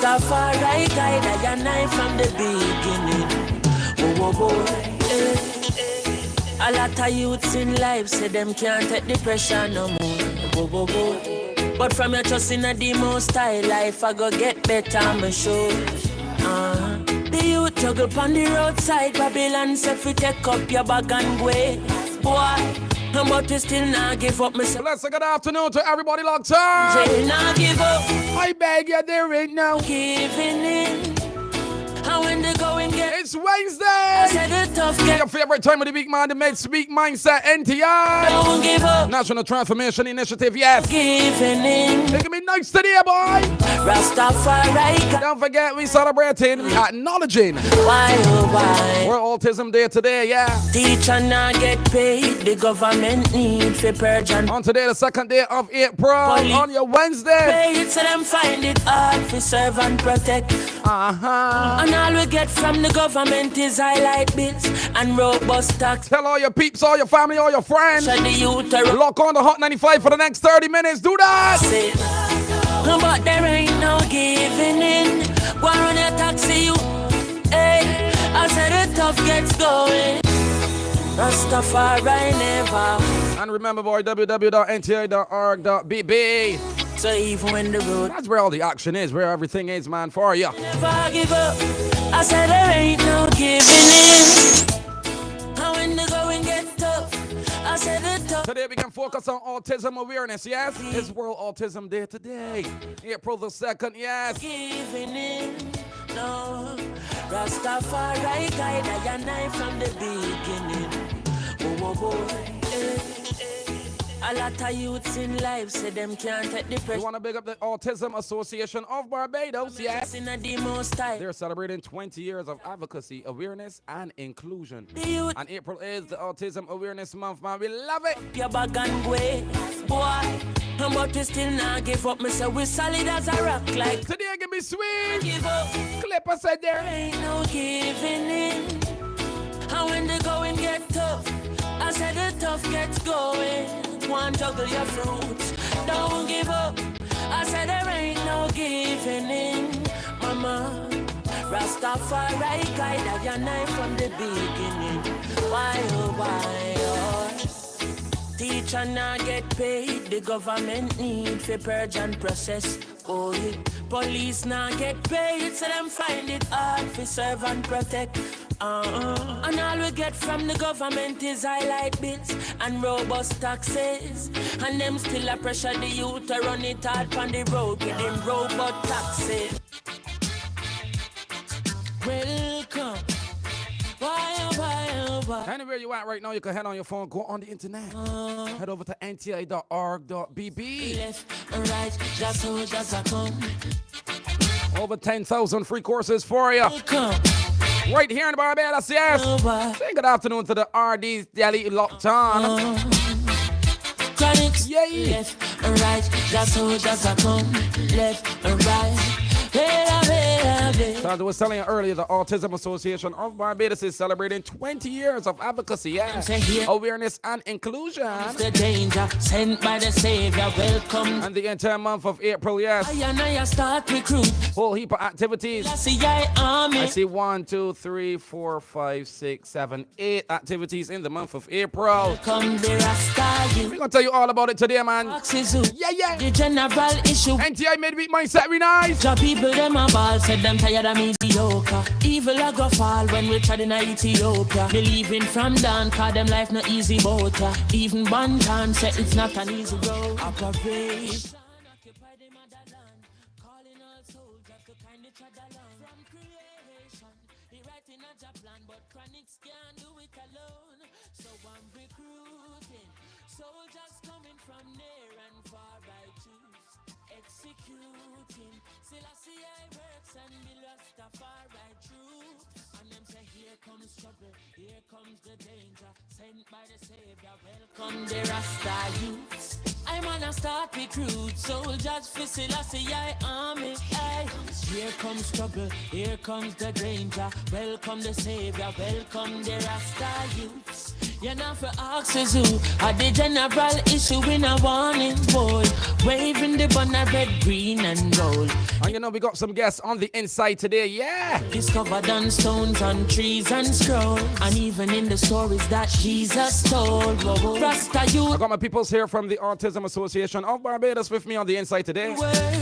Rastafari guide I and I from the beginning. Whoa, whoa, whoa. A lot of youths in life say them can't take the pressure no more. Whoa, whoa, whoa. But from your trust in the most high life, I go get better, I'm sure. The youth juggle on the roadside, Babylon say fi take up your bag and go. Boy, but we still not give up, me say. Let's say good afternoon to everybody locked on. Say not give up. I beg you, there ain't no giving in. And when the going get, it's Wednesday. I said the tough get. Your favorite time of the week, man. The Midweek mindset, NTI. Don't give up. National Transformation Initiative, yes. Giving in. It can be nice today, boy. Rastafari. Don't forget, we celebrating, acknowledging. Why, oh, why? World Autism Day today, yeah. Teacher not get paid. The government need for purge and on today, the 2nd day of April, on your Wednesday. Paid, so them find it hard for serve and protect. And all we get from the government is highlight bills and robust tax. Tell all your peeps, all your family, all your friends. So the youth lock on the Hot 95 for the next 30 minutes. Do that. But there ain't no giving in. Go on your taxi, you. Hey, I said the tough gets going. Rastafari never. And remember, boy, www.nti.org.bb. So even when the road, that's where all the action is, where everything is, man, for you. Never give up. I said there ain't no giving in. And when the going get tough, I said the tough. Today we can focus on autism awareness, yes? It's World Autism Day today. April the 2nd, yes. Giving in, no. Rastafari guide I and I from the beginning. Whoa, whoa, whoa. A lot of youths in life say them can't take the pressure. We want to big up the Autism Association of Barbados, yes. They're celebrating 20 years of advocacy, awareness, and inclusion. And April is the Autism Awareness Month, man. We love it. Your bag and way, boy. But we still not give up. Me say we solid as a rock like. Today can be sweet. Give up. Clipper said there ain't no giving in. And when the going get tough, I said the tough gets going. One juggle your fruits, don't give up. I said there ain't no giving in, mama. Rastafari guide I and I from the beginning. Why, oh, why, oh. Teacher not get paid, the government need for purge and process. Oh, yeah. Police not get paid, so them find it hard for serve and protect. And all we get from the government is highlight bills and robust taxes. And them still a pressure the youth to run it hard on the road with them robot taxes. Welcome. Why? Anywhere you at right now, you can head on your phone, go on the internet. Head over to nti.org.bb. Left and right, just so just a come. Over 10,000 free courses for you. Welcome. Right here in Barbados, yes. Say good afternoon to the RD's Daily Locked On. Chronics, yay. Left and right, just so just a come. Left and right. So as I was telling you earlier, the Autism Association of Barbados is celebrating 20 years of advocacy, yes. Awareness and inclusion. The danger sent by the Savior, welcome. And the entire month of April, yes. I start recruit. Whole heap of activities. I see 1, 2, 3, 4, 5, 6, 7, 8 activities in the month of April. We're gonna tell you all about it today, man. Yeah. The general issue. NTI Midweek mindset, we nice. The people them a ball, said them tired of mediocre. Evil a go fall when we tried in Ethiopia. Believing from down, cause them life not easy boat. Even Bantan said it's not an easy road. Operation. Occupy the motherland. Calling all soldiers to kind each other land. From creation, he writing a job plan, but chronics can't do it alone. So I'm recruiting soldiers coming from near and far. I choose executing. Still I see I works and the Rastafari truth. And them say here comes trouble, here comes the danger. Sent by the Savior, welcome the Rasta youths. I'm gonna start recruit soldiers for still I see I army. Hey. Here comes trouble, here comes the danger. Welcome the Savior, welcome the Rasta youths. You're not for axes who are the general issue in a warning boy. Waving the banner red, green and gold. And you know we got some guests on the inside today, yeah. Discovered on stones, on trees and scrolls. And even in the stories that Jesus told. Rasta youth. I got my peoples here from the Autism Association of Barbados with me on the inside today.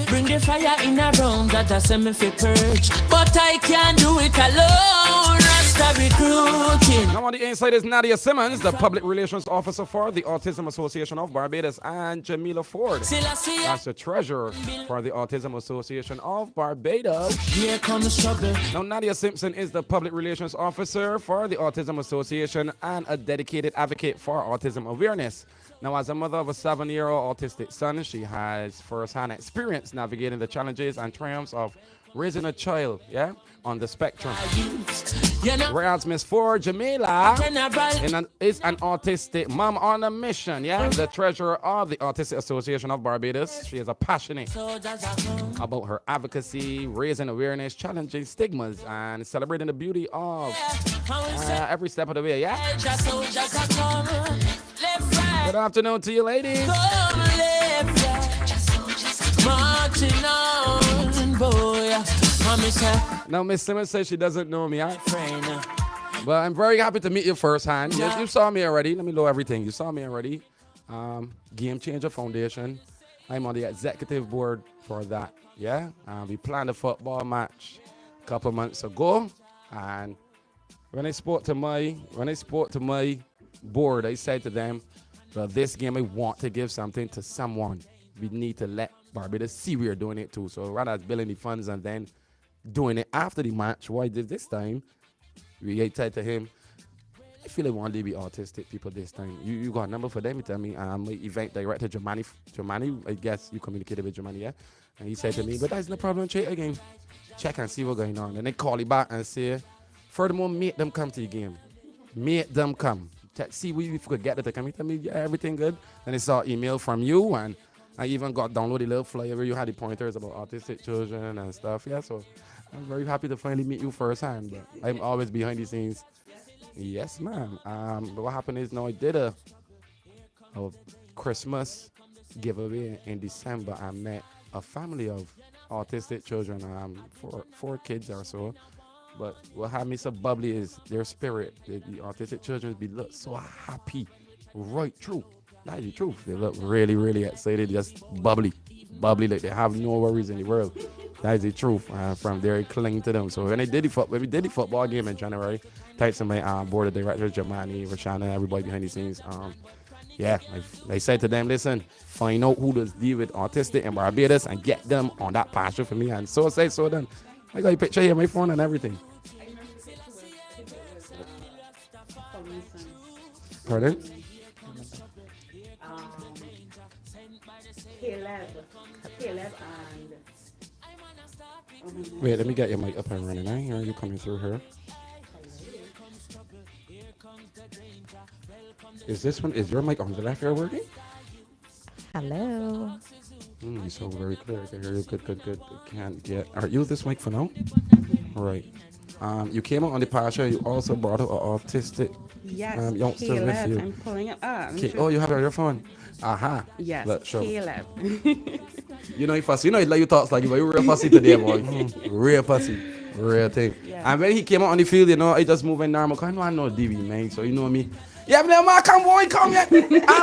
Bring the fire in a room that I send me for purge. But I can't do it alone. Rasta recruiting. Now on the inside is Nadia Simmons, the Public Relations Officer for the Autism Association of Barbados, and Jamella Forde, that's the Treasurer for the Autism Association of Barbados. Here comes trouble. Now Nadia Simpson is the Public Relations Officer for the Autism Association and a dedicated advocate for autism awareness. Now, as a mother of a 7-year-old autistic son, she has first-hand experience navigating the challenges and triumphs of raising a child, on the spectrum. Whereas Miss Forde, Jamella is an autistic mom on a mission, the treasurer of the Autistic Association of Barbados. She is a passionate about her advocacy, raising awareness, challenging stigmas, and celebrating the beauty of every step of the way, Good afternoon to you, ladies. Marching on, boy. Now, Miss Simmons says she doesn't know me, but I'm very happy to meet you firsthand. Yes, you saw me already. Let me know everything. You saw me already. Game Changer Foundation. I'm on the executive board for that. We planned a football match a couple months ago, and when I spoke to my board, I said to them, "For this game, I want to give something to someone. We need to let Barbados see we're doing it too. So rather than building the funds and then doing it after the match, what I did this time, we said to him, I feel like one day be autistic people this time. You got a number for them? He tell me, I'm my event director, Jamani, I guess you communicated with Jamani, And he said to me, but that's no problem, check again. Check and see what's going on. And they call you back and say, furthermore, make them come to your game. Make them come. See if we could get it to come. He tell me, everything good. And they saw email from you, and I even got downloaded a little flyer where you had the pointers about autistic children and stuff. So I'm very happy to finally meet you firsthand. But I'm always behind the scenes. Yes, ma'am. But what happened is, now I did a Christmas giveaway in December. I met a family of autistic children, four kids or so. But what had me so bubbly is their spirit. The autistic children look so happy, right through. That is the truth. They look really, really excited, just bubbly, like they have no worries in the world. That is the truth. From there, I cling to them. So when we did the football game in January, thanks to my board of directors, Jamani, Rashana, everybody behind the scenes. I said to them, listen, find out who does deal with autistic in Barbados and get them on that pasture for me. And so done. I got a picture here on my phone and everything. Pardon? Wait, let me get your mic up and running. I hear you coming through here. Is your mic on the left ear working? Hello. You sound very clear. I can hear you. Good. Can't get. All right, use this mic for now. All right. You came out on the pasture. You also brought out an autistic youngster with you. I'm pulling it up. Oh, you have it on your phone. Aha. Yes. Look, show. Caleb. You know he fussy. You know he let you talk like you, but you real fussy today, boy. Real fussy. Real thing. Yeah. And when he came out on the field, I just moving normal. Cause I know DV, man. So you know me. Yeah, man, come boy, come here.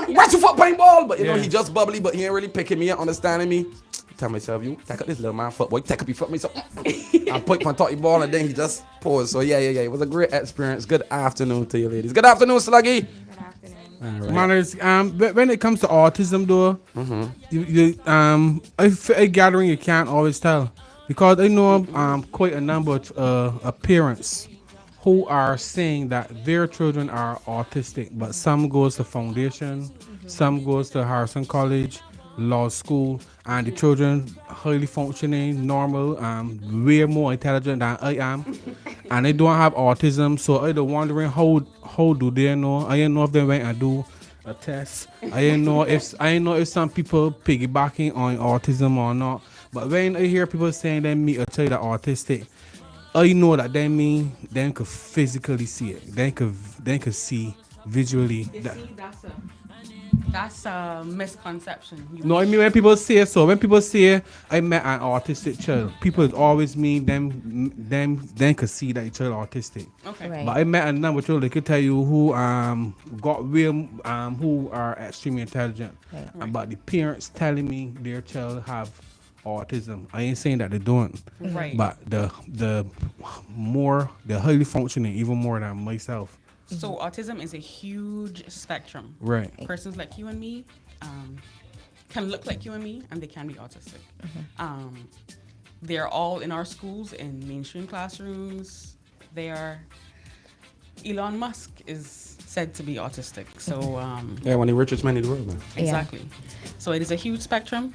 Watch your foot playing ball. But you know, he just bubbly, but he ain't really picking me up, understanding me. Tell myself, you take up this little man foot, boy. Take up your foot, me so. I put my talkie ball and then he just paused. So yeah. It was a great experience. Good afternoon to you, ladies. Good afternoon, Sluggy. Good afternoon. Right. Manners, when it comes to autism, though, a gathering you can't always tell, because I know quite a number of parents who are saying that their children are autistic, but some goes to foundation, some goes to Harrison College, law school, and the children highly functioning, normal, way more intelligent than I am, and they don't have autism. So I'm wondering how do they know? I don't know if they went and do a test. I don't know if some people piggybacking on autism or not. But when I hear people saying they meet a child that autistic, I know that they mean they could physically see it. They could see visually. That's a misconception. No, I mean when people say so, when people say I met an autistic child, people always mean them could see that your child autistic. Okay. Right. But I met a number of children they could tell you who got real who are extremely intelligent. Right. But the parents telling me their child have autism. I ain't saying that they don't. Right. But the more they're highly functioning even more than myself. So autism is a huge spectrum. Right. Persons like you and me can look like you and me, and they can be autistic. They're all in our schools, in mainstream classrooms. They are. Elon Musk is said to be autistic. So Yeah, one of the richest men in the world, man. exactly. So it is a huge spectrum.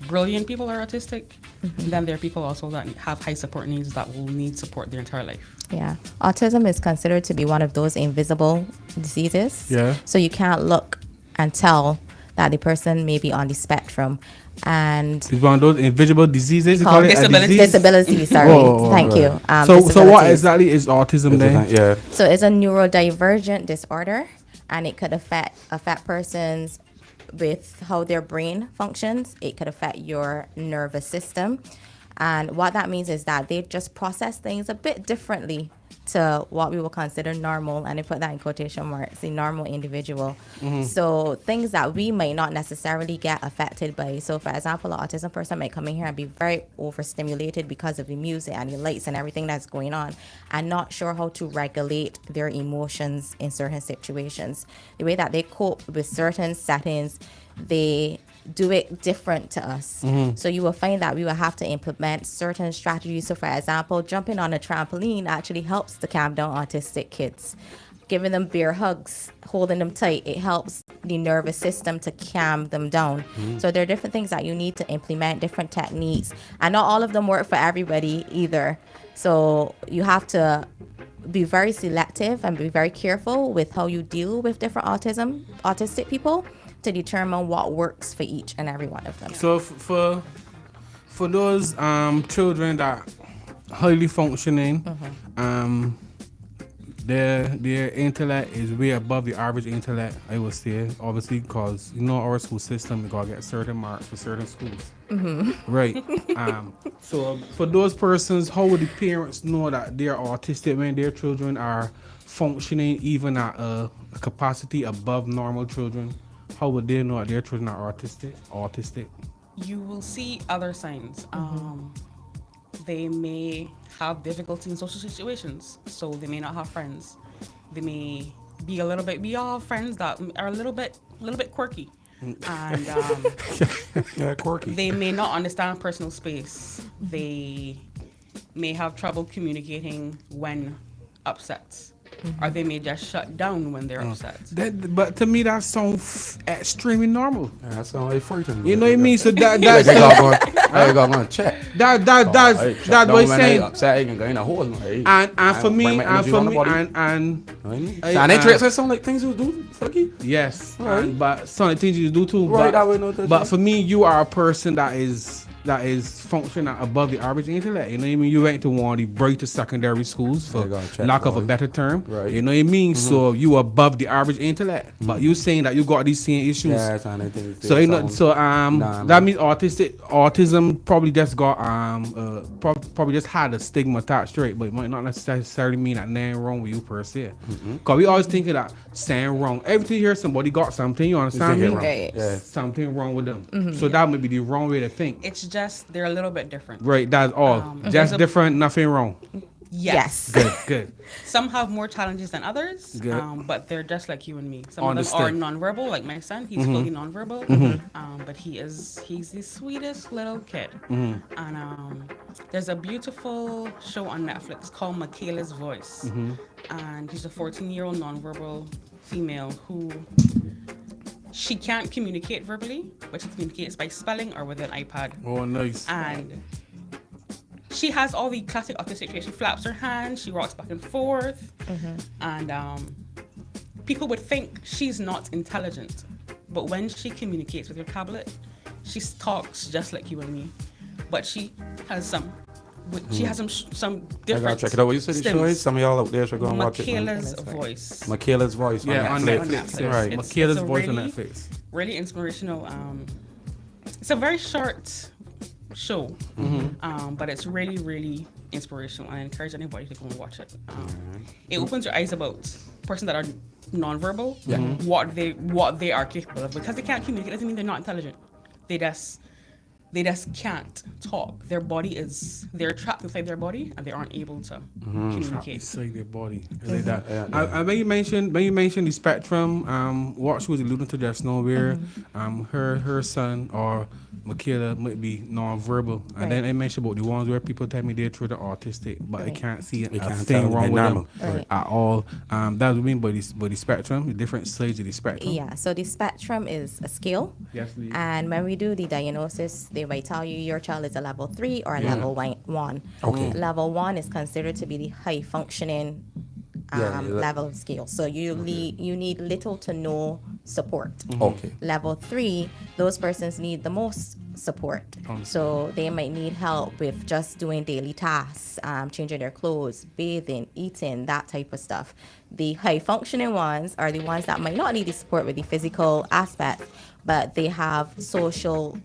Brilliant people are autistic. And then there are people also that have high support needs that will need support their entire life. Yeah. Autism is considered to be one of those invisible diseases. Yeah. So you can't look and tell that the person may be on the spectrum. And It's one of those invisible diseases. You call called it a disabilities. disease? disability, sorry. Oh, Thank right. you. So what Disabilities. exactly is autism then? Yeah. So it's a neurodivergent disorder, and it could affect persons with how their brain functions. It could affect your nervous system. And what that means is that they just process things a bit differently to what we will consider normal, and I put that in quotation marks, the normal individual. So things that we might not necessarily get affected by. So for example, an autism person might come in here and be very overstimulated because of the music and the lights and everything that's going on, and not sure how to regulate their emotions in certain situations. The way that they cope with certain settings, they do it different to us. So you will find that we will have to implement certain strategies. So for example, jumping on a trampoline actually helps to calm down autistic kids. Giving them bear hugs, holding them tight, it helps the nervous system to calm them down. So there are different things that you need to implement, different techniques, and not all of them work for everybody either. So you have to be very selective and be very careful with how you deal with different autistic people, to determine what works for each and every one of them. So for those children that highly functioning, their intellect is way above the average intellect, I would say, obviously, because our school system, we gotta get certain marks for certain schools. Right. So for those persons, how would the parents know that they're autistic when their children are functioning even at a capacity above normal children? How would they know that their children are autistic? You will see other signs. They may have difficulty in social situations, so they may not have friends. They may be we all have friends that are a little bit quirky, and Yeah, quirky. they may not understand personal space. They may have trouble communicating when upset. Or they may just shut down when they're upset. But to me, that sounds extremely normal. Yeah, that sounds like frightening. You know what I mean? So They that's got going to check. that's what I'm saying. Upset, you can go in a hole. And for me, and they treat us some like things you do, fucky. yes, Right. but some of the things you do too. Right, that way, no, But for me, you are a person that is functioning above the average intellect. You know what I mean? You went to one of the brightest secondary schools, for They gotta check, lack of a boy. better term. Right. You know what I mean? So you above the average intellect. But you saying that you got these same issues. Yeah, it's on anything. So that means autism probably just got probably just had a stigma attached to it, but it might not necessarily mean that nothing wrong with you per se. Cause we always think that saying wrong. Every time you hear somebody got something, you understand me? Wrong. Right. Yeah. Something wrong with them. So that may be the wrong way to think. It's just they're a little bit different. Right, that's all. there's Just a- different, nothing wrong. Yes. Good. Some have more challenges than others, Good. but they're just like you and me. Some of Understood. them are nonverbal, like my son. He's fully nonverbal, but he's the sweetest little kid. And there's a beautiful show on Netflix called Michaela's Voice, and she's a 14-year-old nonverbal female who she can't communicate verbally, but she communicates by spelling or with an iPad. Oh, nice. And she has all the classic autistic traits. She flaps her hands, she rocks back and forth, and people would think she's not intelligent, but when she communicates with her tablet, she talks just like you and me, but she has some She has some I different. gotta check it out. What you said, stems. Choice? Some of y'all out there should go and watch it. Michaela's voice. Michaela's voice. Yeah, on Netflix. Netflix. Right. It's Michaela's a voice on really- Netflix. Really inspirational. It's a very short show, but it's really, really inspirational. And I encourage anybody to go and watch it. It opens your eyes about persons that are nonverbal, what they are capable of, because they can't communicate. Doesn't mean they're not intelligent. They just can't talk. They're trapped inside their body and they aren't able to communicate. Inside their body. Like that. When you mentioned the spectrum, what she was alluding to just now, where her son or Michaela might be non-verbal, and then I mentioned about the ones where people tell me they're children autistic, but they can't see a thing wrong with them at all. That's what I mean by the spectrum, the different stages of the spectrum. Yeah, so the spectrum is a scale. Yes, please. And when we do the diagnosis, they might tell you your child is a level 3 or a level 1. Okay. Level 1 is considered to be the high functioning level of scale. So you need little to no support. Okay. Level 3, those persons need the most support. So they might need help with just doing daily tasks, changing their clothes, bathing, eating, that type of stuff. The high functioning ones are the ones that might not need the support with the physical aspect, but they have social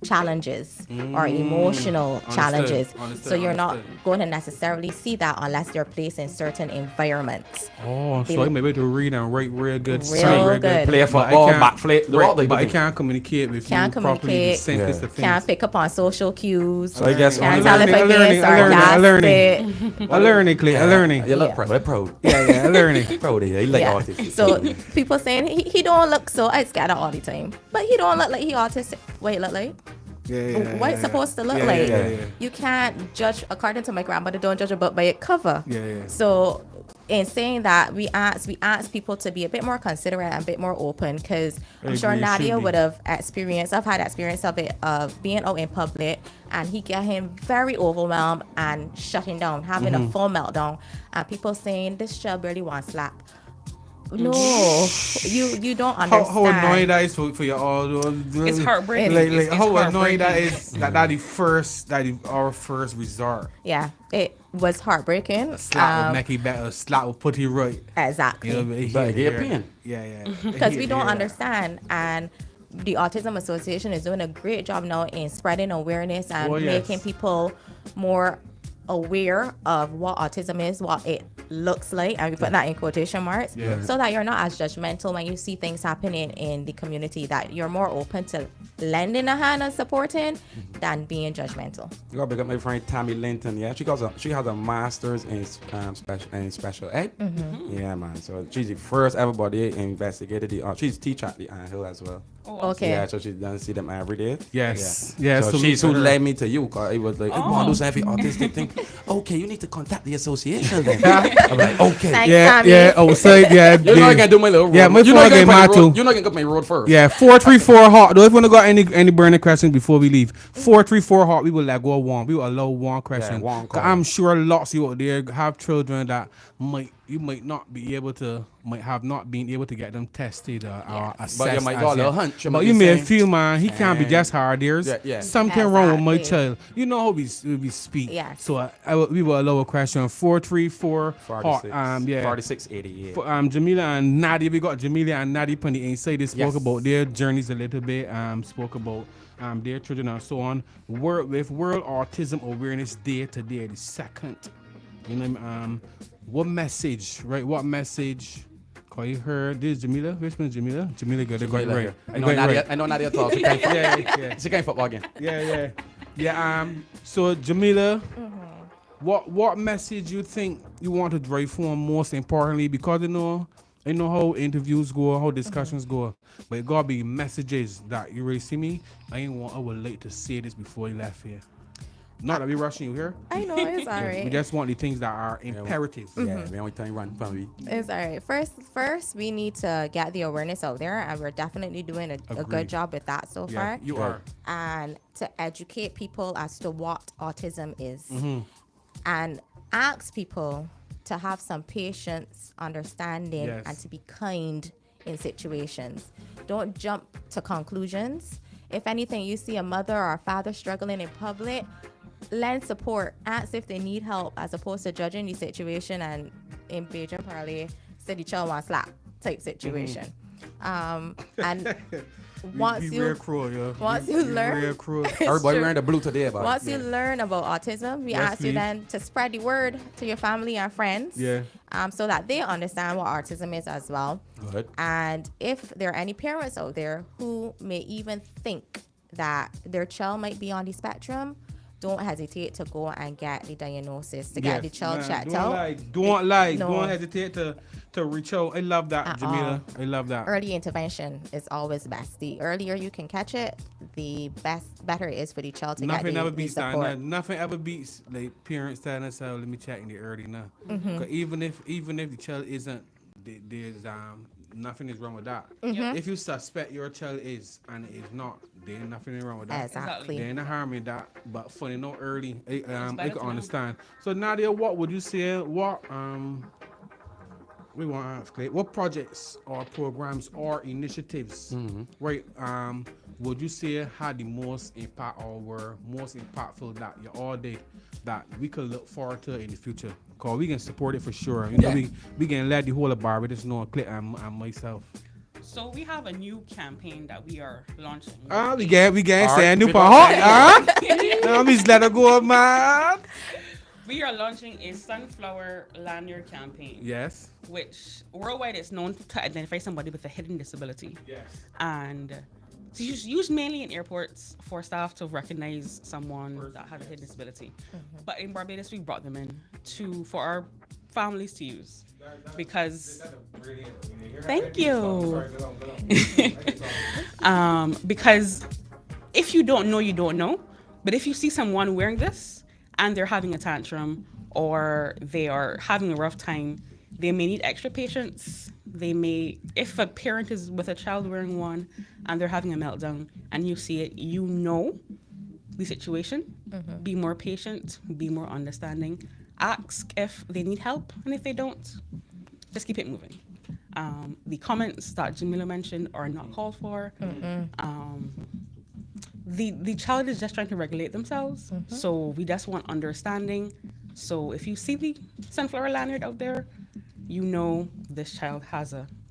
challenges or emotional challenges. So you're not going to necessarily see that unless they're placed in certain environments. Oh, so I may be able to read and write real good. Real good. Play football, backflip, But I can't communicate with you properly. Can't pick up on social cues. So I guess Can't tell if I'm being sarcastic. I learning. You look proud. Yeah, I learning. Proud of you. You like autistic. So people saying he don't look so I scared all the time, but he don't look like he autistic. What he look like? What it's supposed to look like. You can't judge, according to my grandmother, don't judge a book by its cover. So in saying that, we ask people to be a bit more considerate and a bit more open, because I'm sure Nadia would have experienced. I've had experience of it, of being out in public, and he get him very overwhelmed and shutting down, having a full meltdown, and people saying this child really wants slap. No, you don't understand. How annoying that is for you all. It's heartbreaking. Like how annoying that is. That our first resort. Yeah, it was heartbreaking. A slap will make you better. A slap will put you right. Exactly. You know, Get a pen. Yeah. Because we don't understand, and the Autism Association is doing a great job now in spreading awareness and making people more aware of what autism is, what it looks like, and we put that in quotation marks, so that you're not as judgmental when you see things happening in the community, that you're more open to lending a hand and supporting than being judgmental. You gotta pick up my friend Tammy Linton. Yeah, she has a master's in special ed. Yeah, man. So she's the first everybody investigated she's a teacher at the Hill as well. Okay. Yeah, so she doesn't see them every day. Yes. Yeah. Yeah. So she's who led me to you, cause it was like, I want to do something autistic thing. Okay, you need to contact the association then. I'm like, okay. Thanks, Tammy. Yeah. Oh, so yeah. You're not gonna do my little road. Yeah, my phone get mad too. You're not gonna get my road first. Yeah, 434 hot. Though, if you wanna got any burning questions before we leave, 434 hot. We will let go one. We will allow one question. One Cause I'm sure lots of you out there have children that might not have not been able to get them tested or assessed. But you might got a little hunch. But you may feel, man, he can't be just hard. There's something wrong with my child. You know how we speak. Yes. So we will allow a question. 434 hot. 4680. Jamella and Nadia. We got Jamella and Nadia on the inside. They spoke about their journeys a little bit. Spoke about their children and so on. With World Autism Awareness Day today, the 2nd. You know, what message? Call you heard this Jamella? Which one's Jamella? Jamella got it right. I know Nadia talks. She can't football again. Yeah. So Jamella, what message you think you want to drive home most importantly? Because I know how interviews go, how discussions go, but it gotta be messages that you really see me. I would like to say this before you left here. Not that we rushing you here. I know, it's all right. We just want the things that are imperative. Yeah, we only time run from me. It's all right. First, we need to get the awareness out there, and we're definitely doing a good job with that so far. You are. And to educate people as to what autism is, and ask people to have some patience, understanding, and to be kind in situations. Don't jump to conclusions. If anything, you see a mother or a father struggling in public, lend support, ask if they need help, as opposed to judging the situation and in Beijing parley, say the child wants slap type situation. And once you learn, everybody wearing the blue today, but once you learn about autism, we ask you then to spread the word to your family and friends, so that they understand what autism is as well. Good. And if there are any parents out there who may even think that their child might be on the spectrum, don't hesitate to go and get the diagnosis, to get the child checked out. Don't hesitate to reach out. I love that, Jamella. I love that. Early intervention is always best. The earlier you can catch it, the better it is for the child to get the support. Nothing ever beats like parents telling themselves, let me check in the early now. Because even if the child isn't, there's nothing is wrong with that. If you suspect your child is and it is not, there ain't nothing wrong with that. Exactly. There ain't no harm in that. But for you know early, I can understand. So Nadia, what would you say? We want to ask, what projects or programs or initiatives, right? Would you say had the most impact or were most impactful that you all did that we could look forward to in the future? Cause we can support it for sure. You know, we can let the whole of Barbados know, Click and myself. So we have a new campaign that we are launching. We can say a new part. Let me just let her go, man. We are launching a sunflower lanyard campaign. Yes. Which worldwide is known to identify somebody with a hidden disability. Yes. And it's used mainly in airports for staff to recognize someone that has a hidden disability. But in Barbados, we brought them in for our families to use. Because thank you. Because if you don't know, you don't know. But if you see someone wearing this and they're having a tantrum or they are having a rough time, they may need extra patience. They may, if a parent is with a child wearing one and they're having a meltdown and you see it, you know the situation. Be more patient, be more understanding. Ask if they need help, and if they don't, just keep it moving. The comments that Jamella mentioned are not called for. The child is just trying to regulate themselves, so we just want understanding. So if you see the sunflower lanyard out there, you know this child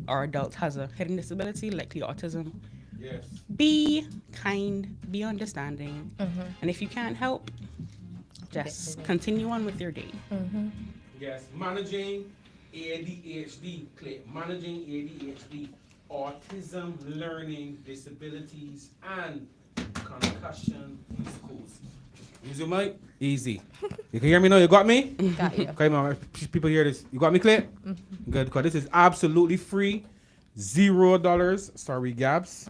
or adult has a hidden disability, likely autism. Yes. Be kind, be understanding, and if you can't help, just continue on with your day. Yes, managing ADHD, managing ADHD, autism, learning disabilities, and concussion in schools. Use your mic. Easy. You can hear me now? You got me? Got you. Okay, man. People hear this. You got me, Clay? Good, because this is absolutely free. $0. Sorry, Gabs.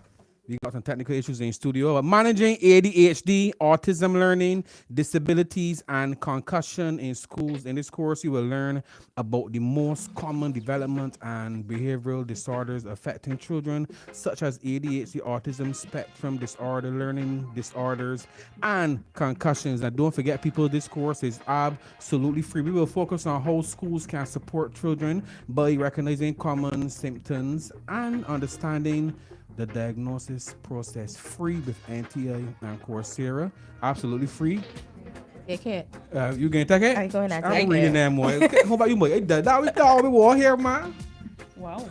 We got some technical issues in studio. But managing ADHD, autism learning, disabilities, and concussion in schools. In this course, you will learn about the most common development and behavioral disorders affecting children, such as ADHD, autism spectrum disorder, learning disorders, and concussions. And don't forget, people, this course is absolutely free. We will focus on how schools can support children by recognizing common symptoms and understanding the diagnosis process, free with NTI and Coursera. Absolutely free. Take it. You gonna take it? I'm going to take I'm reading that more. How about you, boy? That we thought we were here, man. Wow.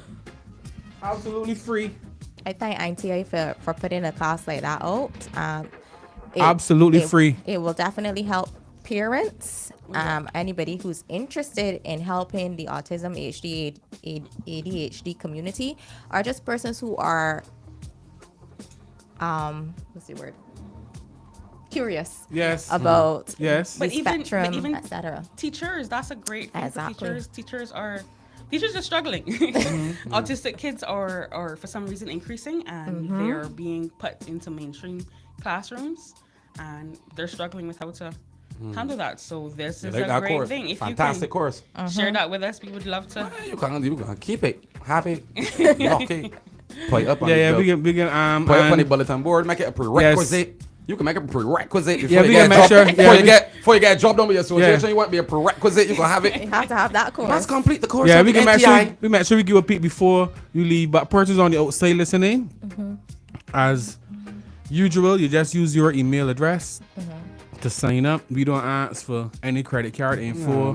Absolutely free. I thank NTI for putting a class like that out. Absolutely free. It will definitely help parents, anybody who's interested in helping the autism, ADHD community, or just persons who are, what's the word? Curious. Yes. About the spectrum, etc. Teachers, that's a great thing. Exactly. Teachers are struggling. Autistic kids are for some reason increasing, and they're being put into mainstream classrooms, and they're struggling with how to handle that. So this is a great thing. If fantastic you can course. Share that with us, we would love to. You can keep it happy. Okay. Put it up on we can put it up on the bulletin board. Make it a prerequisite. Yes. You can make it a prerequisite before Yeah, you we get can make sure. before you get a job done with your association. You want to be a prerequisite. You can have it. You have to have that course. Let's complete the course. Yeah, of we can NTI. make sure we give a peek before you leave. But persons on the outside listening, as usual, you just use your email address. To sign up, we don't ask for any credit card info,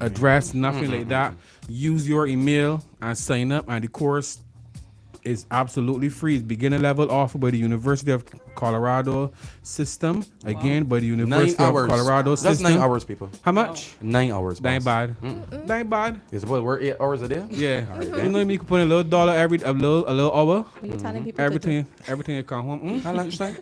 address, nothing like that. Use your email and sign up, and the course is absolutely free. It's beginner level, offered by the University of Colorado system. Again, by the University of Colorado system. That's 9 hours, people. How much? 9 hours. That ain't bad. That ain't bad. It's what, we're 8 hours a day? Yeah. You know, you can put in a little dollar a little hour. What you telling people Everything you come home. At lunchtime?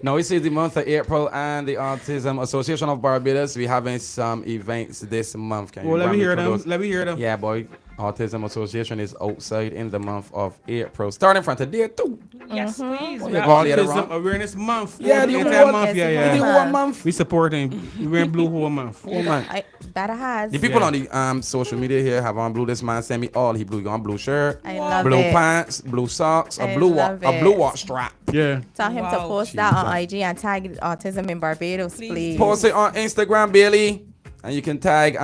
Now, this is the month of April, and the Autism Association of Barbados, we're having some events this month. Can you Well, let run me hear through them. those? Let me hear them. Yeah, boy. Autism Association is outside in the month of April. Starting from today, too. Yes, please. Yeah, call later Autism on. Awareness Month. Yeah, the entire whole- month. Yes, Yeah, the yeah. whole One month. We supporting. We wearing blue whole month. Oh, man. That has. The people Yeah. on the social media here have on blue. This man sent me all he blue. You on blue shirt, I love blue it. pants, blue socks, I a blue love a blue it. watch strap. Yeah. Tell him to Wow. post that on IG and tag Autism in Barbados, please. Post it on Instagram, Bailey, and you can tag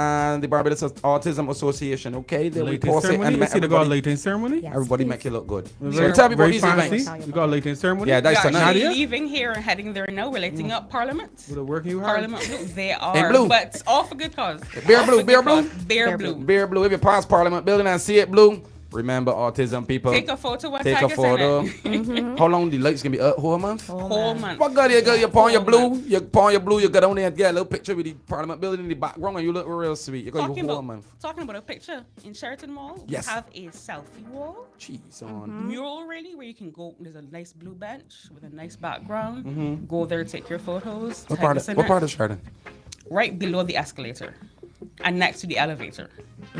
the Barbados Autism Association. Okay, then we Latent post it ceremony. and You make see the got everybody, latent ceremony. Yes, everybody please. make you look good. So Very- tell me about very these fancy. events. You got latent ceremony. Yeah, that's We're tonight. actually Nadia? leaving here and heading there now. We're lighting up Parliament. With the working you hard. Parliament Blue. They are. In blue. But all for good cause. Beer All blue, for beer good blue? cause. Beer blue. Beer blue. If you pass Parliament building and see it blue, remember autism people. Take a photo and Take tag a us in photo. it. How long the lights gonna be up? Whole month? Whole month. What good you got? You pawn your Whole blue. You pawn your blue. You get on there and get a little picture with the Parliament building in the background, and you look real sweet. You got your Talking whole about, month. talking about a picture in Sheraton Mall, Yes. we have a selfie wall, Jeez, on. mural really, where you can go. There's a nice blue bench with a nice background. Go there, take your photos. What tag part? us in What it. part of Sheridan? Right below the escalator, and next to the elevator.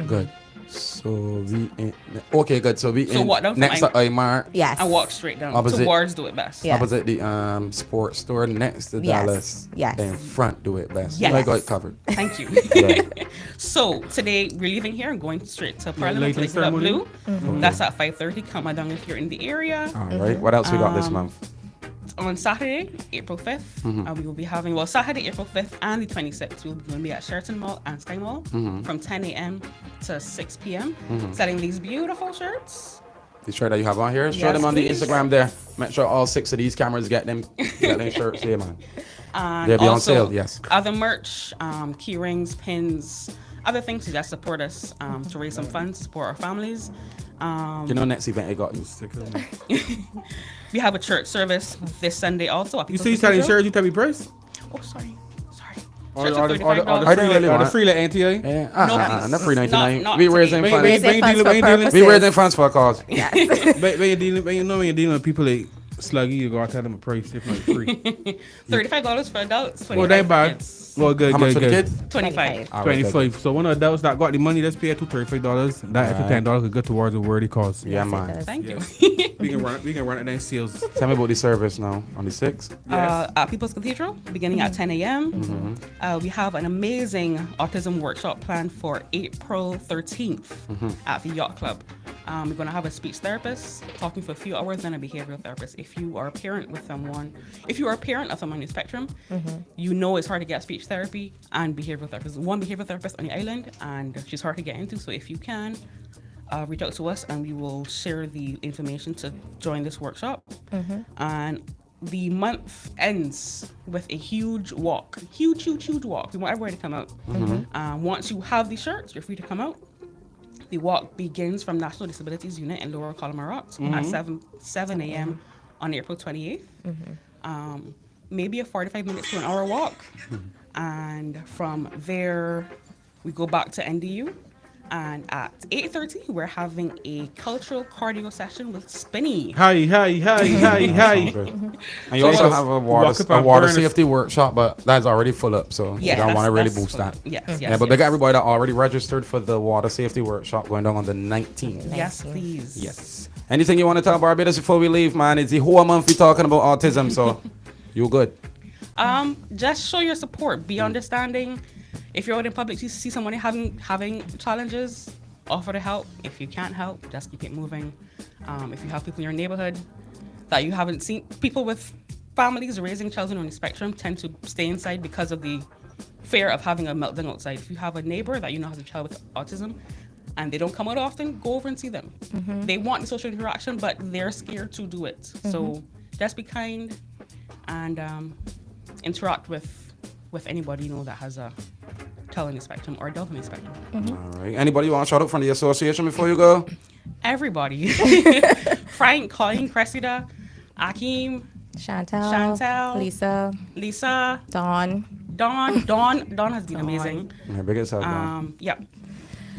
Good. So we in, okay, good. So we So in what, don't next to find- Aymar, Yes. And walk straight down Opposite. towards Do It Best. Yeah. opposite the sports store next to Yes. Dallas. Yes. In front, do it best. Yes. I got it covered. Thank you. Yeah. So today we're leaving here and going straight to Parliament to latent light it up ceremony? blue. That's at 5:30. Come down if you're in the area. All right. What else we got this month? On Saturday, April 5th, we will be having, Saturday, April 5th and the 26th, we'll be going to be at Sheraton Mall and Sky Mall from 10 a.m. to 6 p.m. Selling these beautiful shirts. The shirt that you have on here, show Yes, them on the please. Instagram there. Make sure all 6 of these cameras get them shirts here, man. And They'll be on also sale, yes. Other merch, key rings, pins, other things to just support us to raise some funds, support our families. You know, next event I got you. We have a church service this Sunday also. At You People's see, you selling Cathedral. shirts, you tell me price? Oh, sorry. Or Shirts the are $35. I don't really want the it. free like NTI? Yeah, No, not free 99. not We today. raising Wait, funds. wait. Raising funds for We purposes. raising funds for a cause. Yes. But when you're dealing with people like Sluggy, you gotta tell them a price if not free. $35 for adults. Well, they $25 for bad. kids. Well, good, How much for good, the good. kids? 25. All right, good. 25. So one of the adults that got the money, let's pay to $35. That extra $10 could go towards a worthy cause. Yeah, Yes, it man. does. Thank you. We can run it in sales. Tell me about the service now on the 6th. At People's Cathedral, beginning at 10 a.m. We have an amazing autism workshop planned for April 13th at the Yacht Club. We're going to have a speech therapist talking for a few hours and a behavioral therapist. If you are a parent with someone, if you are a parent of someone on the spectrum, you know it's hard to get speech therapy and behavioral therapist. One behavioral therapist on the island, and she's hard to get into. So if you can, reach out to us and we will share the information to join this workshop. And the month ends with a huge walk. Huge walk. We want everybody to come out. Once you have the shirts, you're free to come out. The walk begins from National Disabilities Unit in Lower Colorado at 7 a.m. on April 28th. Maybe a 45 minutes to an hour walk. And from there, we go back to NDU. And at 8:30, we're having a cultural cardio session with Spinny. Hi. And you also have a walk up water and burn safety workshop, but that's already full up, so you don't want to really boost that. Yes. Yeah, but they got everybody that already registered for the water safety workshop going down on the 19th. Yes, please. Yes. Anything you want to tell Barbados before we leave, man? It's the whole month we're talking about autism, so you good. Just show your support. Be understanding. If you're out in public, you see someone having challenges, offer to help. If you can't help, just keep it moving. If you have people in your neighborhood that you haven't seen, people with families raising children on the spectrum tend to stay inside because of the fear of having a meltdown outside. If you have a neighbor that you know has a child with autism and they don't come out often, go over and see them. They want the social interaction, but they're scared to do it. So just be kind and interact with anybody you know that has a child on the spectrum or adult on the spectrum. All right. Anybody you want to shout out from the association before you go? Everybody. Frank, Colleen, Cressida, Akeem, Chantel, Lisa, Dawn has been amazing. Yeah, big as hell, man. Yeah.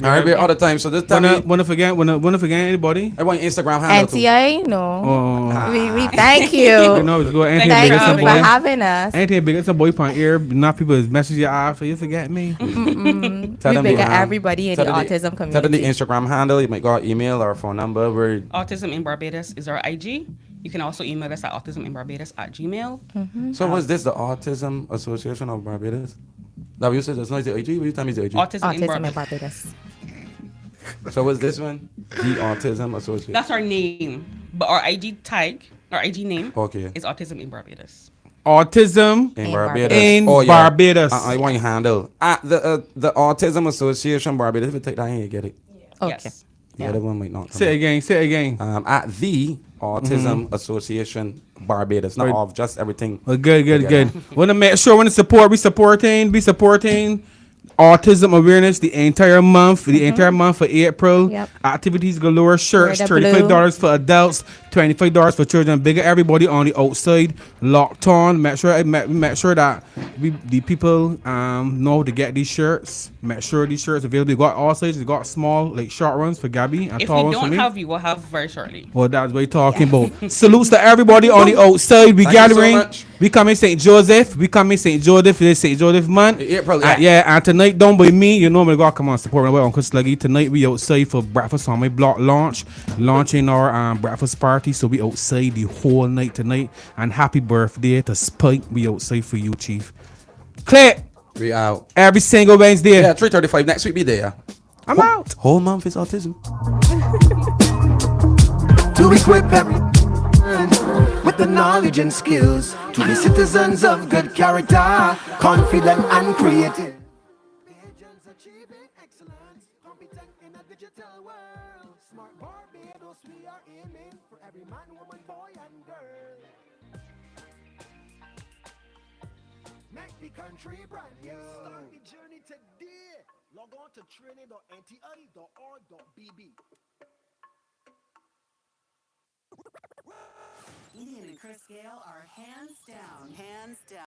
All right, all the time. So this time, wanna forget anybody? I want Instagram handle too. NTI, no. Oh. We thank you. You know, it's good. Anything Thank big as you some for boy. having us. Anything big as some boy on ear. Not people is message you after you forget me. Tell We them big the, at everybody in the tell them autism Tell them community. the Instagram handle. You might got email or phone number. Where Autism in Barbados is our IG. You can also email us at autisminbarbados@gmail. So was this the Autism Association of Barbados? That you said that's not the IG. What you tell me the IG? Autism in Autism in Barbados. Barbados. So what's this one? The Autism Association. That's our name, but our IG tag, our IG name, Okay. is Autism in Barbados. Autism In Barbados. Barbados. in Oh, yeah. Barbados. I want your handle. At the Autism Association Barbados. If you take that in, you get it. Okay. Yes. The other one might not come Say it again. at the Autism Association Barbados. Not Right. of just everything. Well, good. Yeah. Want to make sure when support, be supporting autism awareness the entire month for April. Yep. Activities galore, shirts, Wear the $35 for adults, $25 for children. Bigger everybody on the outside, locked on. Make sure that the people know to get these shirts. Make sure these shirts available. We got all sizes. We got small, like short ones for Gabby and If tall we ones for don't me. have you, we'll have very shortly. Well, that's what we're talking about. Salutes to everybody on the outside. We Thank you so gathering. much. We come in St. Joseph. It's St. Joseph month. April, And tonight, don't by me. You know me. Gotta come on support my boy Uncle Sluggy. Tonight we outside for breakfast on my block launching our breakfast party. So we outside the whole night tonight. And happy birthday to Spike. We outside for you, Chief. Click We out. every single Wednesday. Yeah, 3:35 next week. Be there. I'm out. Whole month is autism. To equip everyone with the knowledge and skills to be citizens of good character, confident and creative. Agents achieving excellence, competent in a digital world. Smart Barbados, we are aiming for every man, woman, boy, and girl. Make the country brand new. Start the journey today. Log on to training.nti.org.bb. Ian and Chris Gale are hands down